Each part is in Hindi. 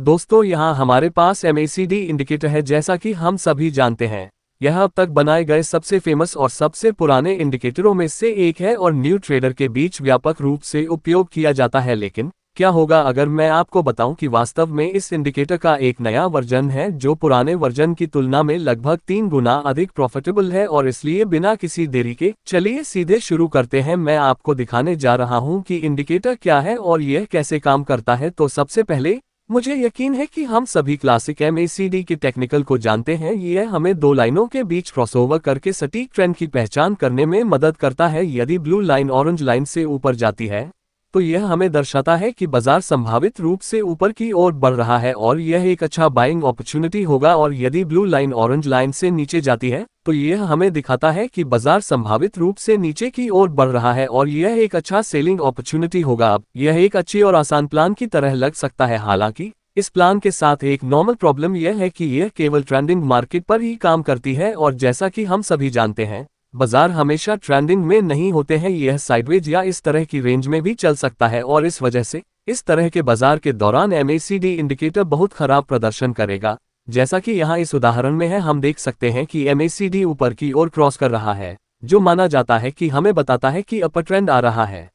दोस्तों यहाँ हमारे पास MACD इंडिकेटर है। जैसा कि हम सभी जानते हैं, यह अब तक बनाए गए सबसे फेमस और सबसे पुराने इंडिकेटरों में से एक है और न्यू ट्रेडर के बीच व्यापक रूप से उपयोग किया जाता है। लेकिन क्या होगा अगर मैं आपको बताऊं कि वास्तव में इस इंडिकेटर का एक नया वर्जन है जो पुराने वर्जन की तुलना में लगभग 3 गुना अधिक प्रॉफिटेबल है। और इसलिए बिना किसी देरी के चलिए सीधे शुरू करते हैं। मैं आपको दिखाने जा रहा हूं कि इंडिकेटर क्या है और यह कैसे काम करता है। तो सबसे पहले मुझे यकीन है कि हम सभी क्लासिक MACD के टेक्निकल को जानते हैं। यह हमें दो लाइनों के बीच क्रॉसओवर करके सटीक ट्रेंड की पहचान करने में मदद करता है। यदि ब्लू लाइन ऑरेंज लाइन से ऊपर जाती है तो यह हमें दर्शाता है कि बाजार संभावित रूप से ऊपर की ओर बढ़ रहा है और यह एक अच्छा बाइंग अपॉर्चुनिटी होगा। और यदि ब्लू लाइन ऑरेंज लाइन से नीचे जाती है तो यह हमें दिखाता है कि बाजार संभावित रूप से नीचे की ओर बढ़ रहा है और यह एक अच्छा सेलिंग अपॉर्चुनिटी होगा। अब यह एक अच्छी और आसान प्लान की तरह लग सकता है। हालांकि इस प्लान के साथ एक नॉर्मल प्रॉब्लम यह है कि यह केवल ट्रेंडिंग मार्केट पर ही काम करती है और जैसा कि हम सभी जानते हैं, बाजार हमेशा ट्रेंडिंग में नहीं होते हैं। यह साइडवेज या इस तरह की रेंज में भी चल सकता है और इस वजह से इस तरह के बाजार के दौरान MACD इंडिकेटर बहुत खराब प्रदर्शन करेगा। जैसा कि यहाँ इस उदाहरण में है, हम देख सकते हैं कि MACD ऊपर की ओर क्रॉस कर रहा है, जो माना जाता है कि हमें बताता है कि अपर ट्रेंड आ रहा है।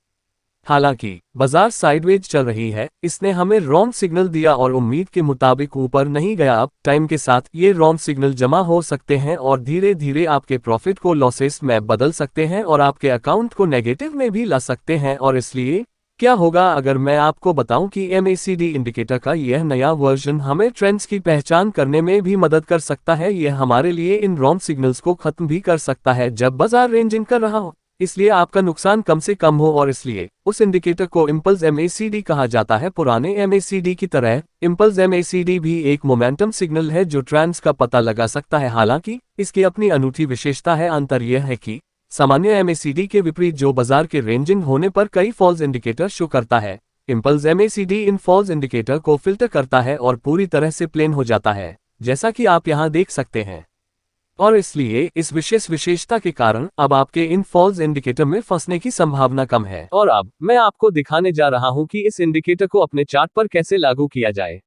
हालांकि बाजार साइडवेज चल रही है, इसने हमें रॉन्ग सिग्नल दिया और उम्मीद के मुताबिक ऊपर नहीं गया। अब टाइम के साथ ये रॉन्ग सिग्नल जमा हो सकते हैं और धीरे धीरे आपके प्रॉफिट को लॉसेस में बदल सकते हैं और आपके अकाउंट को नेगेटिव में भी ला सकते हैं। और इसलिए क्या होगा अगर मैं आपको बताऊं कि MACD इंडिकेटर का यह नया वर्जन हमें ट्रेंड्स की पहचान करने में भी मदद कर सकता है। यह हमारे लिए इन रॉन्ग सिग्नल्स को खत्म भी कर सकता है जब बाजार रेंजिंग कर रहा हो, इसलिए आपका नुकसान कम से कम हो। और इसलिए उस इंडिकेटर को इम्पल्स MACD कहा जाता है। पुराने MACD की तरह इम्पल्स MACD भी एक मोमेंटम सिग्नल है जो ट्रेंड्स का पता लगा सकता है। हालांकि इसकी अपनी अनूठी विशेषता है। अंतर यह है कि सामान्य MACD के विपरीत जो बाजार के रेंजिंग होने पर कई फॉल्स इंडिकेटर शो करता है, इम्पल्स MACD इन फॉल्स इंडिकेटर को फिल्टर करता है और पूरी तरह से प्लेन हो जाता है, जैसा कि आप यहाँ देख सकते हैं। और इसलिए इस विशेष विशेषता के कारण अब आपके इन फॉल्स इंडिकेटर में फंसने की संभावना कम है। और अब मैं आपको दिखाने जा रहा हूं कि इस इंडिकेटर को अपने चार्ट पर कैसे लागू किया जाए।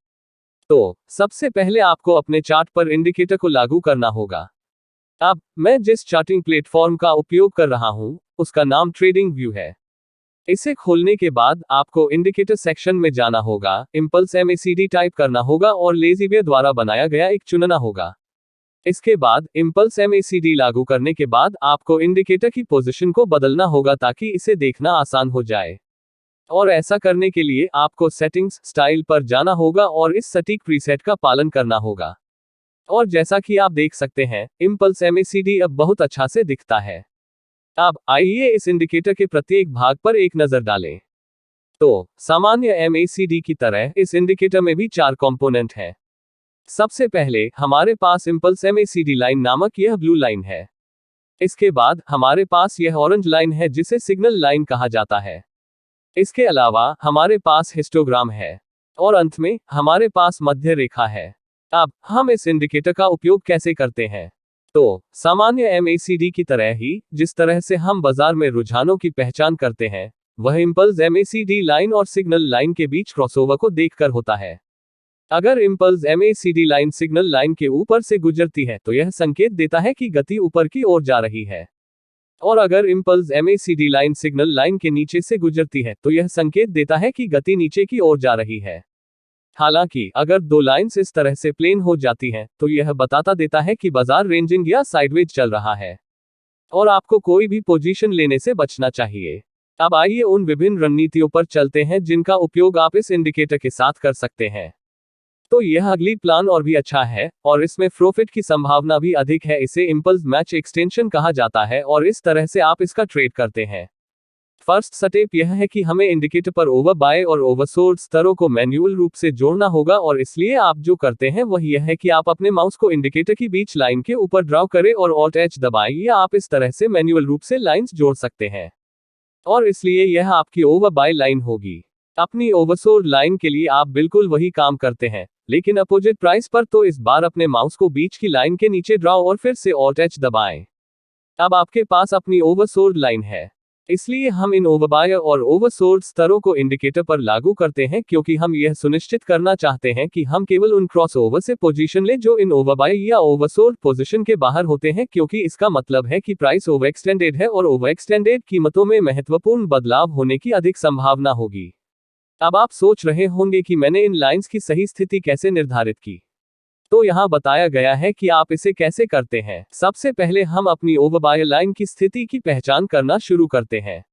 तो सबसे पहले आपको अपने चार्ट पर इंडिकेटर को लागू करना होगा। अब मैं जिस चार्टिंग प्लेटफॉर्म का उपयोग कर रहा हूं उसका नाम ट्रेडिंग व्यू है। इसे खोलने के बाद आपको इंडिकेटर सेक्शन में जाना होगा, इम्पल्स MACD टाइप करना होगा और लेज़ीवेयर द्वारा बनाया गया एक चुनना होगा। इसके बाद इम्पल्स MACD लागू करने के बाद आपको इंडिकेटर की पोजीशन को बदलना होगा ताकि इसे देखना आसान हो जाए। और ऐसा करने के लिए आपको सेटिंग्स स्टाइल पर जाना होगा और इस सटीक प्रीसेट का पालन करना होगा। और जैसा कि आप देख सकते हैं, इम्पल्स MACD अब बहुत अच्छा से दिखता है। अब आइए इस इंडिकेटर के प्रत्येक भाग पर एक नजर डालें। तो सामान्य MACD की तरह इस इंडिकेटर में भी 4 कंपोनेंट हैं। सबसे पहले हमारे पास इम्पल्स MACD लाइन नामक यह ब्लू लाइन है। इसके बाद हमारे पास यह ऑरेंज लाइन है जिसे सिग्नल लाइन कहा जाता है। इसके अलावा हमारे पास हिस्टोग्राम है और अंत में हमारे पास मध्य रेखा है। अब हम इस इंडिकेटर का उपयोग कैसे करते हैं? तो सामान्य MACD की तरह ही जिस तरह से हम बाजार में रुझानों की पहचान करते हैं, वह इम्पल्स MACD लाइन और सिग्नल लाइन के बीच क्रॉसओवर को देखकर होता है। अगर impulse MACD line signal line के ऊपर से गुजरती है तो यह संकेत देता है कि गति ऊपर की ओर जा रही है। और अगर impulse MACD line signal line के नीचे से गुजरती है तो यह संकेत देता है कि गति नीचे की ओर जा रही है। हालांकि अगर दो लाइंस इस तरह से प्लेन हो जाती हैं तो यह बताता देता है कि बाजार रेंजिंग या साइडवेज चल रहा है और आपको कोई भी पोजीशन लेने से बचना चाहिए। अब आइए उन विभिन्न रणनीतियों पर चलते हैं जिनका उपयोग आप इस इंडिकेटर के साथ कर सकते हैं। तो यह अगली प्लान और भी अच्छा है और इसमें प्रॉफिट की संभावना भी अधिक है। इसे इम्पल्स मैच एक्सटेंशन कहा जाता है और इस तरह से आप इसका ट्रेड करते हैं। फर्स्ट स्टेप यह है कि हमें इंडिकेटर पर ओवर बाय और ओवरसोल्ड स्तरों को मैन्युअल रूप से जोड़ना होगा और इसलिए आप जो करते हैं वह यह है कि आप अपने माउस को इंडिकेटर की बीच लाइन के ऊपर ड्रॉ करें और Alt H दबाएं या आप इस तरह से मैन्युअल रूप से लाइंस जोड़ सकते हैं। और इसलिए यह आपकी ओवर बाय लाइन होगी। अपनी ओवरसोल्ड लाइन के लिए आप बिल्कुल वही काम करते हैं, लेकिन अपोजिट प्राइस पर। तो इस बार अपने माउस को बीच की लाइन के नीचे ड्रॉ और फिर से Alt H दबाएं। अब आपके पास अपनी ओवरसोल्ड लाइन है। इसलिए हम इन ओवरबाय और ओवरसोल्ड स्तरों को इंडिकेटर पर लागू करते हैं, क्योंकि हम यह सुनिश्चित करना चाहते हैं कि हम केवल उन क्रॉसओवर से पोजीशन लें जो इन ओवरबाय या ओवरसोल्ड पोजीशन के बाहर होते हैं, क्योंकि इसका मतलब है कि प्राइस ओवर एक्सटेंडेड है और ओवर एक्सटेंडेड कीमतों में महत्वपूर्ण बदलाव होने की अधिक संभावना होगी। अब आप सोच रहे होंगे कि मैंने इन लाइंस की सही स्थिति कैसे निर्धारित की। तो यहाँ बताया गया है कि आप इसे कैसे करते हैं। सबसे पहले हम अपनी ओवरबाय लाइन की स्थिति की पहचान करना शुरू करते हैं।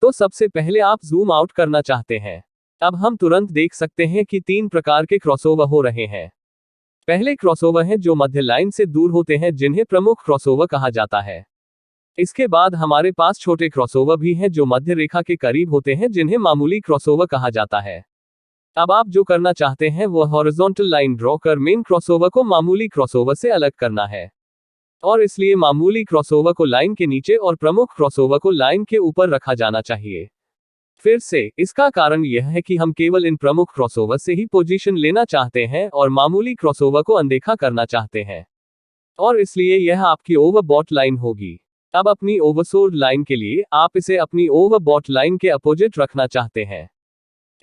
तो सबसे पहले आप जूम आउट करना चाहते हैं। अब हम तुरंत देख सकते हैं कि 3 प्रकार के क्रॉसओवर हो रहे हैं। पहले क्रॉसओवर हैं जो मध्य लाइन से दूर होते हैं, जिन्हें प्रमुख क्रॉसओवर कहा जाता है। इसके बाद हमारे पास छोटे क्रॉसओवर भी हैं जो मध्य रेखा के करीब होते हैं, जिन्हें मामूली क्रॉसओवर कहा जाता है। अब आप जो करना चाहते हैं वह हॉरिजॉन्टल लाइन ड्रॉ कर मेन क्रॉसओवर को मामूली क्रॉसओवर से अलग करना है, और इसलिए मामूली क्रॉसओवर को लाइन के नीचे और प्रमुख क्रॉसओवर को लाइन के ऊपर रखा जाना चाहिए। फिर से इसका कारण यह है कि हम केवल इन प्रमुख क्रॉसओवर से ही पोजीशन लेना चाहते हैं और मामूली क्रॉसओवर को अनदेखा करना चाहते हैं, और इसलिए यह आपकी ओवरबॉट लाइन होगी। अब अपनी ओवरसोल्ड लाइन के लिए आप इसे अपनी ओवरबॉट लाइन के अपोजिट रखना चाहते हैं।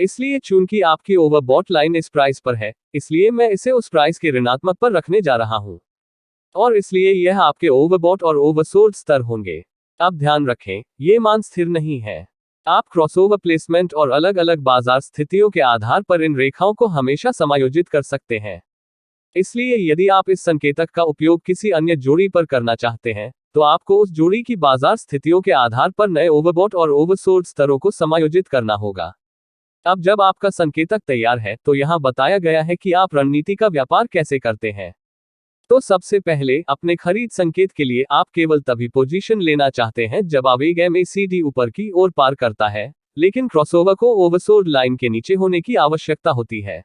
इसलिए चूंकि आपकी ओवरबॉट लाइन इस प्राइस पर है, इसलिए मैं इसे उस प्राइस के ऋणात्मक पर रखने जा रहा हूं, और इसलिए यह आपके ओवरबॉट और ओवरसोल्ड स्तर होंगे। अब ध्यान रखें, ये मान स्थिर नहीं है। आप क्रॉसओवर प्लेसमेंट और अलग अलग बाजार स्थितियों के आधार पर इन रेखाओं को हमेशा समायोजित कर सकते हैं। इसलिए यदि आप इस संकेतक का उपयोग किसी अन्य जोड़ी पर करना चाहते हैं, तो आपको उस जोड़ी की बाजार स्थितियों के आधार पर नए ओवरबॉट और ओवरसोल्ड स्तरों को समायोजित करना होगा। अब जब आपका संकेतक तैयार है, तो यहाँ बताया गया है कि आप रणनीति का व्यापार कैसे करते हैं। तो सबसे पहले अपने खरीद संकेत के लिए आप केवल तभी पोजीशन लेना चाहते हैं जब आवेग MACD ऊपर की ओर पार करता है, लेकिन क्रॉसओवर को ओवरसोल्ड लाइन के नीचे होने की आवश्यकता होती है।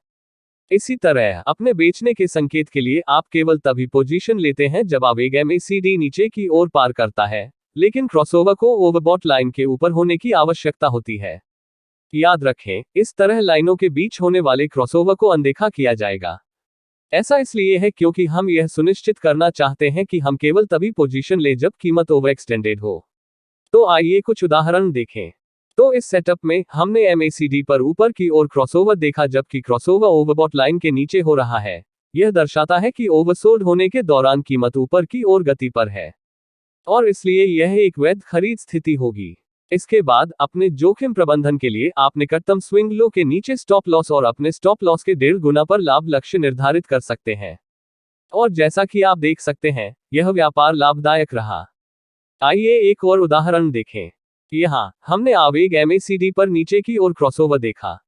इसी तरह अपने बेचने के संकेत के लिए आप केवल तभी पोजीशन लेते हैं जब आवेग MACD नीचे की ओर पार करता है, लेकिन क्रॉसओवर को ओवरबॉट लाइन के ऊपर होने की आवश्यकता होती है। याद रखें, इस तरह लाइनों के बीच होने वाले क्रॉसओवर को अनदेखा किया जाएगा। ऐसा इसलिए है क्योंकि हम यह सुनिश्चित करना चाहते हैं कि हम केवल तभी पोजीशन लें जब कीमत ओवर एक्सटेंडेड हो। तो आइए कुछ उदाहरण देखें। तो इस सेटअप में हमने MACD पर ऊपर की ओर क्रॉसओवर देखा, जबकि क्रॉसओवर ओवरबॉट लाइन के नीचे हो रहा है। यह दर्शाता है कि ओवरसोल्ड होने के दौरान कीमत ऊपर की ओर गति पर है, और इसलिए यह एक वैध खरीद स्थिति होगी। इसके बाद अपने जोखिम प्रबंधन के लिए आप निकटतम स्विंग लो के नीचे स्टॉप लॉस और अपने स्टॉप लॉस के 1.5 गुना पर लाभ लक्ष्य निर्धारित कर सकते हैं, और जैसा कि आप देख सकते हैं, यह व्यापार लाभदायक रहा। आइए एक और उदाहरण देखें। यहाँ हमने आवेग MACD पर नीचे की ओर क्रॉसओवर देखा।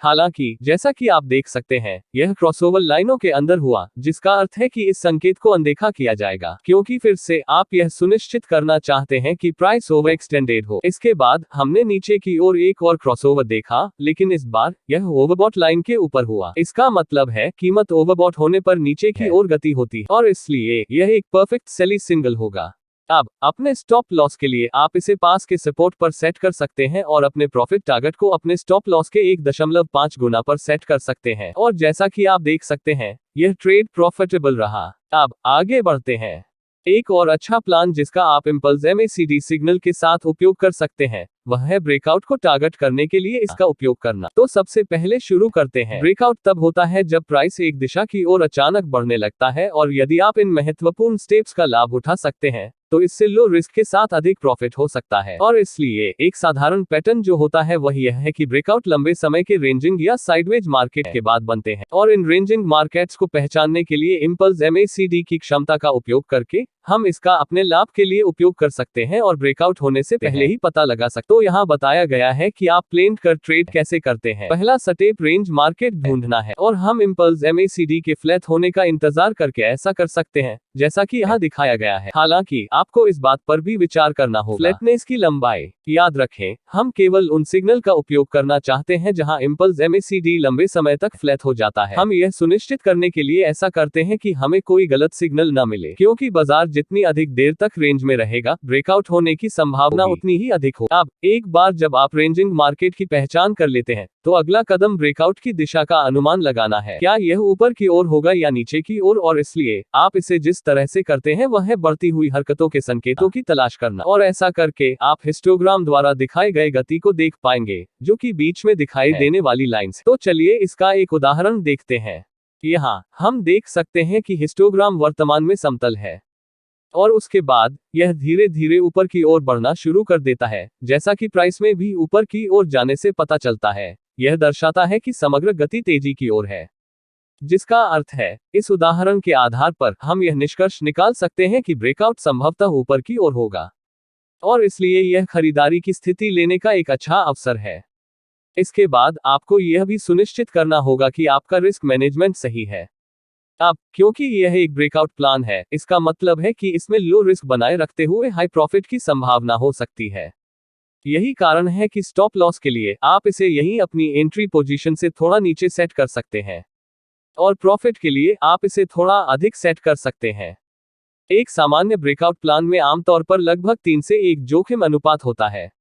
हालांकि जैसा कि आप देख सकते हैं, यह क्रॉसओवर लाइनों के अंदर हुआ, जिसका अर्थ है कि इस संकेत को अनदेखा किया जाएगा, क्योंकि फिर से आप यह सुनिश्चित करना चाहते हैं कि प्राइस ओवर एक्सटेंडेड हो। इसके बाद हमने नीचे की ओर एक और क्रॉसओवर देखा, लेकिन इस बार यह ओवरबॉट लाइन के ऊपर हुआ। इसका मतलब है कीमत ओवरबॉट होने पर नीचे की ओर गति होती है, और इसलिए यह एक परफेक्ट सेली सिग्नल होगा। अब अपने स्टॉप लॉस के लिए आप इसे पास के सपोर्ट पर सेट कर सकते हैं और अपने प्रॉफिट टारगेट को अपने स्टॉप लॉस के 1.5 गुना पर सेट कर सकते हैं, और जैसा कि आप देख सकते हैं, यह ट्रेड प्रॉफिटेबल रहा। अब आगे बढ़ते हैं। एक और अच्छा प्लान जिसका आप इम्पल्स MACD सिग्नल के साथ उपयोग कर सकते हैं, वह है ब्रेकआउट को टारगेट करने के लिए इसका उपयोग करना। तो सबसे पहले शुरू करते हैं। ब्रेकआउट तब होता है जब प्राइस एक दिशा की ओर अचानक बढ़ने लगता है, और यदि आप इन महत्वपूर्ण स्टेप्स का लाभ उठा सकते हैं, तो इससे लो रिस्क के साथ अधिक प्रॉफिट हो सकता है। और इसलिए एक साधारण पैटर्न जो होता है वह यह है कि ब्रेकआउट लंबे समय के रेंजिंग या साइडवेज मार्केट के बाद बनते हैं, और इन रेंजिंग मार्केट्स को पहचानने के लिए इम्पल्स MACD की क्षमता का उपयोग करके हम इसका अपने लाभ के लिए उपयोग कर सकते हैं और ब्रेकआउट होने से पहले ही पता लगा सकते हैं। तो यहाँ बताया गया है कि आप प्लेन कर ट्रेड कैसे करते हैं। पहला स्टेप रेंज मार्केट ढूंढना है, और हम इम्पल्स MACD के फ्लैट होने का इंतजार करके ऐसा कर सकते हैं, जैसा कि यहाँ दिखाया गया है। हालांकि आपको इस बात पर भी विचार करना होगा, फ्लैटनेस की लंबाई। याद रखें, हम केवल उन सिग्नल का उपयोग करना चाहते हैं जहां इम्पल्स MACD लंबे समय तक फ्लैट हो जाता है। हम यह सुनिश्चित करने के लिए ऐसा करते हैं कि हमें कोई गलत सिग्नल न मिले, क्योंकि बाजार जितनी अधिक देर तक रेंज में रहेगा, ब्रेकआउट होने की संभावना उतनी ही अधिक हो। अब एक बार जब आप रेंजिंग मार्केट की पहचान कर लेते हैं, तो अगला कदम ब्रेकआउट की दिशा का अनुमान लगाना है। क्या यह ऊपर की ओर होगा या नीचे की ओर, और इसलिए आप इसे जिस तरह से करते हैं वह है बढ़ती हुई हरकतों के संकेतों की तलाश करना, और ऐसा करके आप हिस्टोग्राम द्वारा दिखाए गए गति को देख पाएंगे, जो कि बीच में दिखाई देने वाली लाइंस। तो चलिए इसका एक उदाहरण देखते हैं। यहाँ हम देख सकते हैं कि हिस्टोग्राम वर्तमान में समतल है, और उसके बाद यह धीरे धीरे ऊपर की ओर बढ़ना शुरू कर देता है, जैसा कि प्राइस में भी ऊपर की ओर जाने से पता चलता है। यह दर्शाता है कि समग्र गति तेजी की ओर है, जिसका अर्थ है, इस उदाहरण के आधार पर हम यह निष्कर्ष निकाल सकते हैं कि ब्रेकआउट संभवतः ऊपर की ओर होगा, और इसलिए यह खरीदारी की स्थिति लेने का एक अच्छा अवसर है। इसके बाद आपको यह भी सुनिश्चित करना होगा कि आपका रिस्क मैनेजमेंट सही है। अब क्योंकि यह एक ब्रेकआउट प्लान है, इसका मतलब है कि इसमें लो रिस्क बनाए रखते हुए हाई प्रॉफिट की संभावना हो सकती है। यही कारण है कि स्टॉप लॉस के लिए आप इसे यहीं अपनी एंट्री पोजीशन से थोड़ा नीचे सेट कर सकते हैं, और प्रॉफिट के लिए आप इसे थोड़ा अधिक सेट कर सकते हैं। एक सामान्य ब्रेकआउट प्लान में आमतौर पर लगभग 3 से 1 जोखिम अनुपात होता है,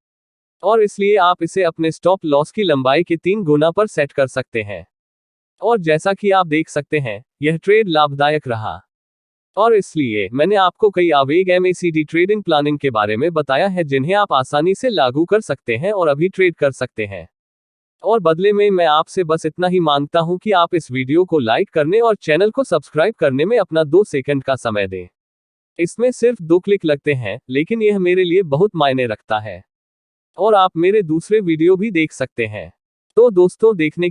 और इसलिए आप इसे अपने स्टॉप लॉस की लंबाई के 3 गुना पर सेट कर सकते हैं। और जैसा कि आप देख सकते हैं, यह ट्रेड लाभदायक रहा, और इसलिए मैंने आपको कई आवेग MACD ट्रेडिंग प्लानिंग के बारे में बताया है, जिन्हें आप आसानी से लागू कर सकते हैं और अभी ट्रेड कर सकते हैं। और बदले में मैं आपसे बस इतना ही मांगता हूं कि आप इस वीडियो को लाइक करने और चैनल को सब्सक्राइब करने में अपना 2 सेकंड का समय दें। इसमें सिर्फ 2 क्लिक लगते हैं, लेकिन यह मेरे लिए बहुत मायने रखता है। और आप मेरे दूसरे वीडियो भी देख सकते हैं। तो दोस्तों, देखने के